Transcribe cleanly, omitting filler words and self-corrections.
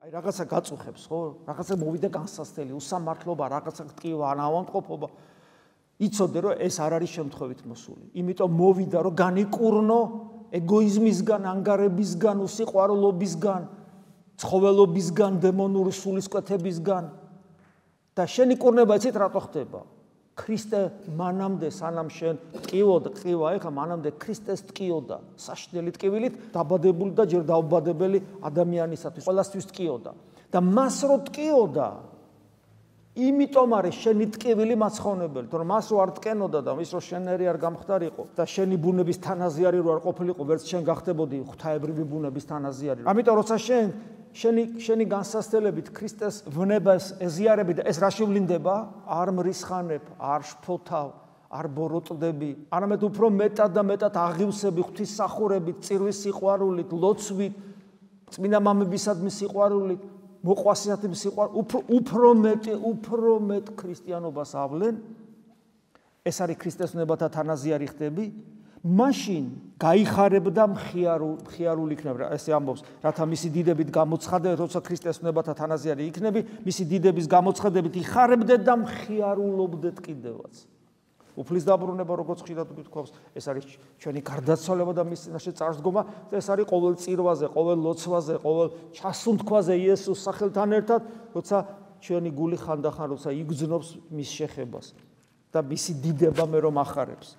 აი რაღაცა გაწუხებს, ხო? რაღაცა მოვიდა განსასწრელი, უსამართლობა, რაღაცა ტკივა, ანავანტყოფობა. იცოდე, რომ ეს არ არის შემთხვევით მოსული. იმიტომ მოვიდა, რომ განიკურნო ეგოიზმისგან, ანგარებისგან, უსიყვარულობისგან, ცხოველობისგან, დემონური სულისკვეთებისგან და შენი კურნება იცით რატო ხდება? ქრისტე მანამდე სანამ შენ ტკივა ეხა მანამდე ქრისტეს ტკიოდა საშინელი ტკივილით დაბადებული და ჯერ დაუბადებელი ადამიანისათვის ყველასთვის ტკიოდა და მას რო ტკიოდა იმიტომ არის შენი ტკივილი მაცხოვნებელი თორემ მას რო არ ტკენოდა და ის რო შენერი არ გამხდარიყო და შენი ბუნების თანაზიარი რო არ ყოფილიყო ვერც შენ გახდებოდი ღვთაებრივი ბუნების თანაზიარი ამიტომ როცა შენი განსასწრებით ქრისტეს ვნებას ეზიარები და ეს რა შევლინდება? არ მრისხანებ, არ შფოთავ, არ ბოროტდები, არამედ უფრო მეტად და მეტად აღივსები ღვთისმსახურებით, წირვის სიყვარულით, ლოცვით, წმინდა მამებისადმი სიყვარულით, მოყვასისადმი სიყვარულით, უფრო მეტ ქრისტიანობას ავლენ. ეს არის ქრისტეს ვნებათა თანაზიარი ხდები. მაშინ გაიხარებდა მხიარული იქნება ესე ამბობს რათა მისი დიდებით გამოცხადე როცა ქრისტეს ვნებათა თანაზიარი იქნები მისი დიდების გამოცხადებით იხარებდეთ და მხიარულობდეთ კიდევაც უფლის დაბრუნება როგორც ხშირად გითხოვს ეს არის ჩვენი გარდაცვალება და მის წინაშე წარსდგომა და ეს არის ყოველ წირვაზე ყოველ ლოცვაზე ყოველ ჩასუნთქვაზე იესოს სახელთან ერთად როცა ჩვენი გული ხანდახან როცა იგრძნობს მის შეხებას და მისი დიდება მე რომ ახარებს